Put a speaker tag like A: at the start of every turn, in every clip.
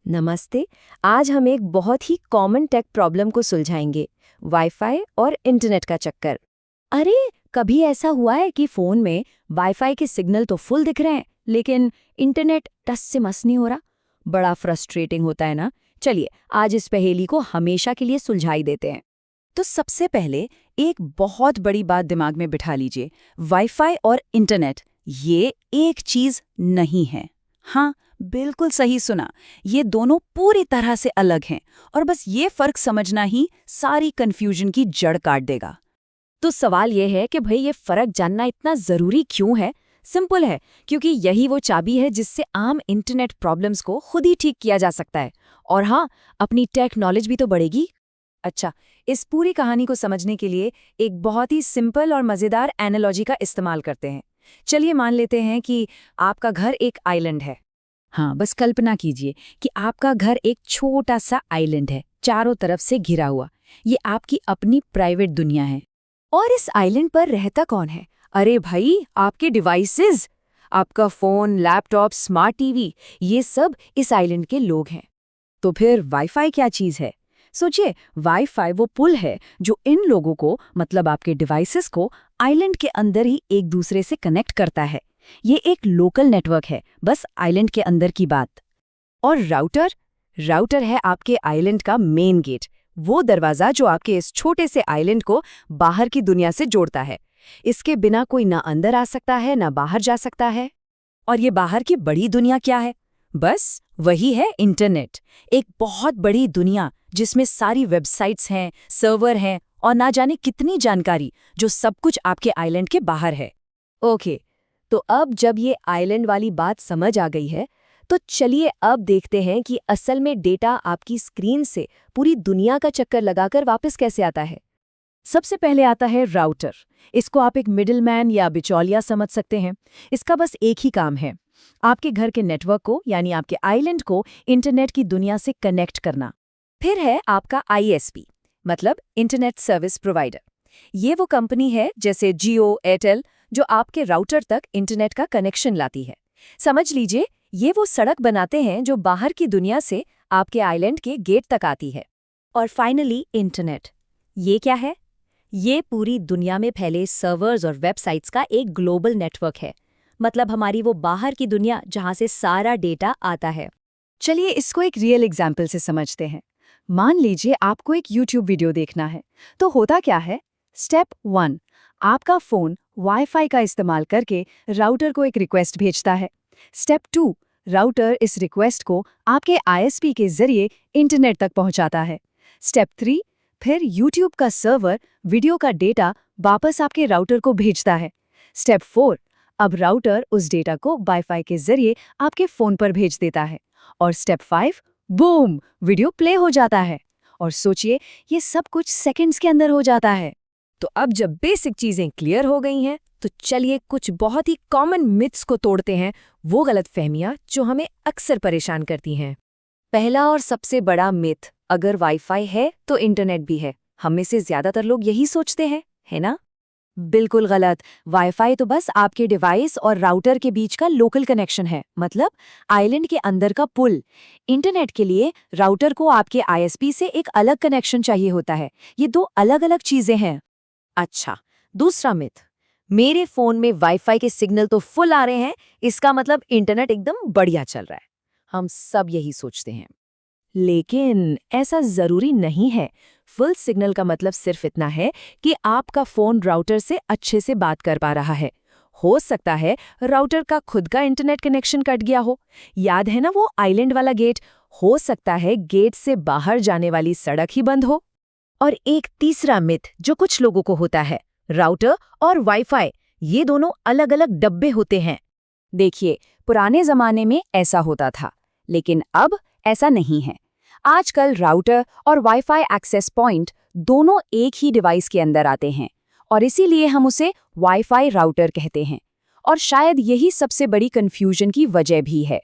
A: नमस्ते। आज हम एक बहुत ही कॉमन टेक प्रॉब्लम को सुलझाएंगे, वाईफाई और इंटरनेट का चक्कर। अरे, कभी ऐसा हुआ है कि फ़ोन में वाईफाई के सिग्नल तो फुल दिख रहे हैं, लेकिन इंटरनेट टस से मस नहीं हो रहा? बड़ा फ्रस्ट्रेटिंग होता है ना? चलिए, आज इस पहेली को हमेशा के लिए सुलझा ही देते हैं।
B: तो सबसे पहले एक बहुत बड़ी बात दिमाग में बिठा लीजिए। वाईफाई और इंटरनेट ये एक चीज नहीं है। हाँ, बिल्कुल सही सुना। ये दोनों पूरी तरह से अलग हैं और बस ये फर्क समझना ही सारी कंफ्यूजन की जड़ काट देगा।
A: तो सवाल ये है कि भाई ये फ़र्क जानना इतना ज़रूरी क्यों है? सिंपल है, क्योंकि यही वो चाबी है जिससे आम इंटरनेट प्रॉब्लम्स को खुद ही ठीक किया जा सकता है। और हाँ, अपनी टेक नॉलेज भी तो बढ़ेगी।
B: अच्छा, इस पूरी कहानी को समझने के लिए एक बहुत ही सिंपल और मज़ेदार एनालॉजी का इस्तेमाल करते हैं। चलिए मान लेते हैं कि आपका घर एक आइलैंड है। हाँ, बस कल्पना कीजिए कि आपका घर एक छोटा सा आइलैंड है, चारों तरफ से घिरा हुआ। ये आपकी अपनी प्राइवेट दुनिया है।
A: और इस आइलैंड पर रहता कौन है? अरे भाई, आपके डिवाइसेस, आपका फ़ोन, लैपटॉप, स्मार्ट टीवी, ये सब इस आइलैंड के लोग हैं।
B: तो फिर वाईफाई क्या चीज़ है? सोचिए, वाईफाई वो पुल है जो इन लोगों को, मतलब आपके डिवाइसेस को, आइलैंड के अंदर ही एक दूसरे से कनेक्ट करता है। ये एक लोकल नेटवर्क है, बस आइलैंड के अंदर की बात। और राउटर राउटर है आपके आइलैंड का मेन गेट, वो दरवाज़ा जो आपके इस छोटे से आइलैंड को बाहर की दुनिया से जोड़ता है। इसके बिना कोई ना अंदर आ सकता है ना बाहर जा सकता है। और ये बाहर की बड़ी दुनिया क्या है? बस वही है इंटरनेट। एक बहुत बड़ी दुनिया जिसमें सारी वेबसाइट्स हैं, सर्वर हैं और ना जाने कितनी जानकारी, जो सब कुछ आपके आइलैंड के बाहर है।
A: ओके, तो अब जब ये आइलैंड वाली बात समझ आ गई है, तो चलिए अब देखते हैं कि असल में डेटा आपकी स्क्रीन से पूरी दुनिया का चक्कर लगाकर वापस कैसे आता है।
B: सबसे पहले आता है राउटर। इसको आप एक मिडिलमैन या बिचौलिया समझ सकते हैं। इसका बस एक ही काम है, आपके घर के नेटवर्क को, यानी आपके आइलैंड को, इंटरनेट की दुनिया से कनेक्ट करना।
A: फिर है आपका आईएसपी, मतलब इंटरनेट सर्विस प्रोवाइडर। ये वो कंपनी है जैसे जियो, एयरटेल, जो आपके राउटर तक इंटरनेट का कनेक्शन लाती है। समझ लीजिए, ये वो सड़क बनाते हैं जो बाहर की दुनिया से आपके आइलैंड के गेट तक आती है। और फाइनली इंटरनेट, ये क्या है? ये पूरी दुनिया में फैले सर्वर्स और वेबसाइट्स का एक ग्लोबल नेटवर्क है, मतलब हमारी वो बाहर की दुनिया जहाँ से सारा डेटा आता है।
B: चलिए इसको एक रियल एग्जाम्पल से समझते हैं। मान लीजिए आपको एक यूट्यूब वीडियो देखना है, तो होता क्या है? स्टेप 1, आपका फ़ोन वाईफाई का इस्तेमाल करके राउटर को एक रिक्वेस्ट भेजता है। स्टेप 2, राउटर इस रिक्वेस्ट को आपके आईएसपी के जरिए इंटरनेट तक पहुंचाता है। स्टेप 3, फिर यूट्यूब का सर्वर वीडियो का डेटा वापस आपके राउटर को भेजता है। स्टेप 4, अब राउटर उस डेटा को वाईफाई के जरिए आपके फ़ोन पर भेज देता है। और स्टेप 5, बूम, वीडियो प्ले हो जाता है। और सोचिए, ये सब कुछ सेकंड्स के अंदर हो जाता है।
A: तो अब जब बेसिक चीजें क्लियर हो गई हैं, तो चलिए कुछ बहुत ही कॉमन मिथ्स को तोड़ते हैं, वो गलतफहमियां जो हमें अक्सर परेशान करती हैं। पहला और सबसे बड़ा मिथ, अगर वाईफाई है तो इंटरनेट भी है। हम में से ज्यादातर लोग यही सोचते हैं, है ना? बिल्कुल गलत। वाईफाई तो बस आपके डिवाइस और राउटर के बीच का लोकल कनेक्शन है, मतलब आइलैंड के अंदर का पुल। इंटरनेट के लिए राउटर को आपके आईएसपी से एक अलग कनेक्शन चाहिए होता है। ये दो अलग-अलग चीजें हैं। अच्छा, दूसरा मिथ, मेरे फोन में वाईफाई के सिग्नल तो फुल आ रहे हैं, इसका मतलब इंटरनेट एकदम बढ़िया चल रहा है। हम सब यही सोचते हैं, लेकिन ऐसा जरूरी नहीं है। फुल सिग्नल का मतलब सिर्फ इतना है कि आपका फोन राउटर से अच्छे से बात कर पा रहा है। हो सकता है राउटर का खुद का इंटरनेट कनेक्शन कट गया हो। याद है ना वो आइलैंड वाला गेट? हो सकता है गेट से बाहर जाने वाली सड़क ही बंद हो। और एक तीसरा मिथ जो कुछ लोगों को होता है, राउटर और वाईफाई ये दोनों अलग-अलग डब्बे होते हैं। देखिए, पुराने जमाने में ऐसा होता था, लेकिन अब ऐसा नहीं है। आजकल राउटर और वाईफाई एक्सेस पॉइंट दोनों एक ही डिवाइस के अंदर आते हैं, और इसीलिए हम उसे वाईफाई राउटर कहते हैं। और शायद यही सबसे बड़ी कंफ्यूजन की वजह भी है।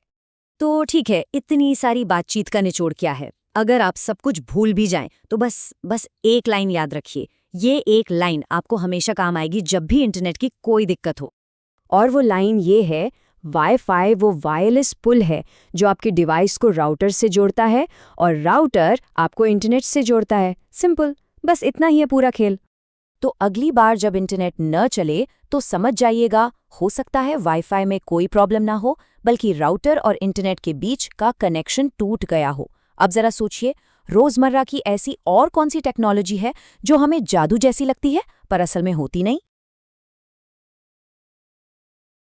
A: तो ठीक है, इतनी सारी बातचीत का निचोड़ क्या है? अगर आप सब कुछ भूल भी जाएं, तो बस एक लाइन याद रखिए। ये एक लाइन आपको हमेशा काम आएगी जब भी इंटरनेट की कोई दिक्कत हो। और वो लाइन ये है, वाईफाई वो वायरलेस पुल है जो आपके डिवाइस को राउटर से जोड़ता है और राउटर आपको इंटरनेट से जोड़ता है। सिंपल, बस इतना ही है पूरा खेल।
B: तो अगली बार जब इंटरनेट न चले तो समझ जाइएगा, हो सकता है वाईफाई में कोई प्रॉब्लम ना हो, बल्कि राउटर और इंटरनेट के बीच का कनेक्शन टूट गया हो। अब जरा सोचिए, रोजमर्रा की ऐसी और कौन सी टेक्नोलॉजी है जो हमें जादू जैसी लगती है पर असल में होती नहीं?